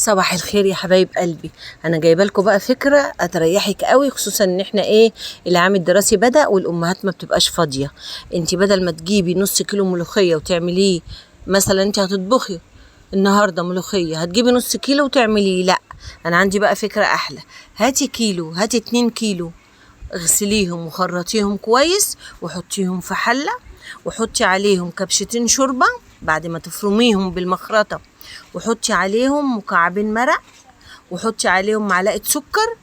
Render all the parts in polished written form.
صباح الخير يا حبايب قلبي. انا جايبه لكم بقى فكره هتريحك قوي، خصوصا ان احنا العام الدراسي بدأ والامهات ما بتبقاش فاضيه. انت بدل ما تجيبي نص كيلو ملوخيه وتعمليه، مثلا انت هتطبخي النهارده ملوخيه هتجيبي نص كيلو وتعمليه، لا انا عندي بقى فكره احلى. هاتي كيلو، هاتي 2 كيلو، اغسليهم وخرطيهم كويس وحطيهم في حله، وحطي عليهم كبشتين شوربه بعد ما تفرميهم بالمخرطه، وحطي عليهم مكعبين مرق، وحطي عليهم معلقه سكر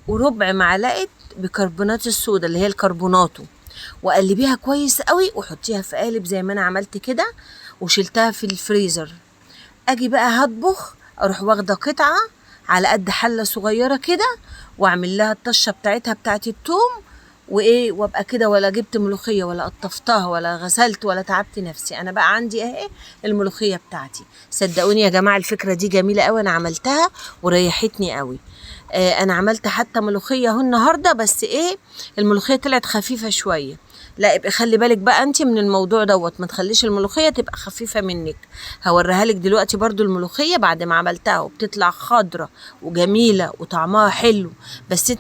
وربع معلقه بيكربونات الصودا اللي هي الكربوناتو، وقلبيها كويس قوي وحطيها في قالب زي ما انا عملت كده وشلتها في الفريزر. اجي بقى هطبخ، اروح واخده قطعه على قد حله صغيره كده واعمل لها الطشه بتاعتها بتاعت التوم وابقى كده، ولا جبت ملوخيه ولا قطفتها ولا غسلت ولا تعبت نفسي. انا بقى عندي الملوخيه بتاعتي. صدقوني يا جماعه الفكره دي جميله قوي، انا عملتها وريحتني قوي. انا عملت حتى ملوخيه اهو النهارده، بس الملوخيه طلعت خفيفه شويه. لا ابقي خلي بالك بقى انت من الموضوع دوت، ما تخليش الملوخيه تبقى خفيفه منك. هوريها لك دلوقتي برضو الملوخيه بعد ما عملتها، وبتطلع خضره وجميله وطعمها حلو. بس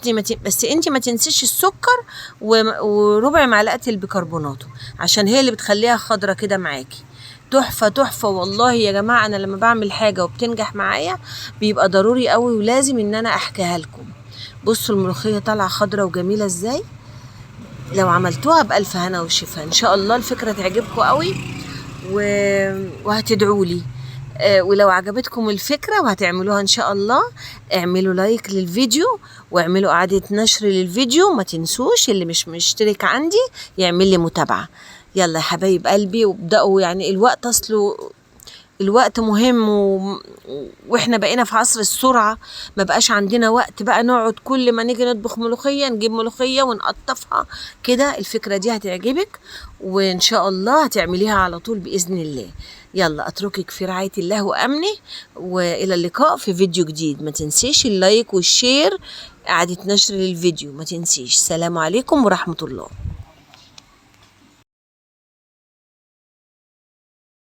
انت ما تنسيش السكر وربع معلقه البيكربونات، عشان هي اللي بتخليها خضره كده معاكي. تحفه تحفه والله يا جماعه. انا لما بعمل حاجه وبتنجح معايا بيبقى ضروري قوي ولازم ان انا احكيها لكم. بصوا الملوخيه طالعه خضره وجميله ازاي. لو عملتوها بألف هنا وشفا ان شاء الله الفكره تعجبكم قوي وهتدعوا لي. ولو عجبتكم الفكره وهتعملوها ان شاء الله، اعملوا لايك للفيديو واعملوا اعاده نشر للفيديو. ما تنسوش اللي مش مشترك عندي يعمل لي متابعه. يلا يا حبايب قلبي وابدأوا، يعني الوقت اصله الوقت مهم واحنا بقينا في عصر السرعة، ما بقاش عندنا وقت بقى نقعد كل ما نيجي نطبخ ملوخية نجيب ملوخية ونقطفها كده. الفكرة دي هتعجبك وان شاء الله هتعمليها على طول بإذن الله. يلا اتركك في رعاية الله وامنه، والى اللقاء في فيديو جديد. ما تنسيش اللايك والشير، اعادة نشر للفيديو ما تنسيش. سلام عليكم ورحمة الله.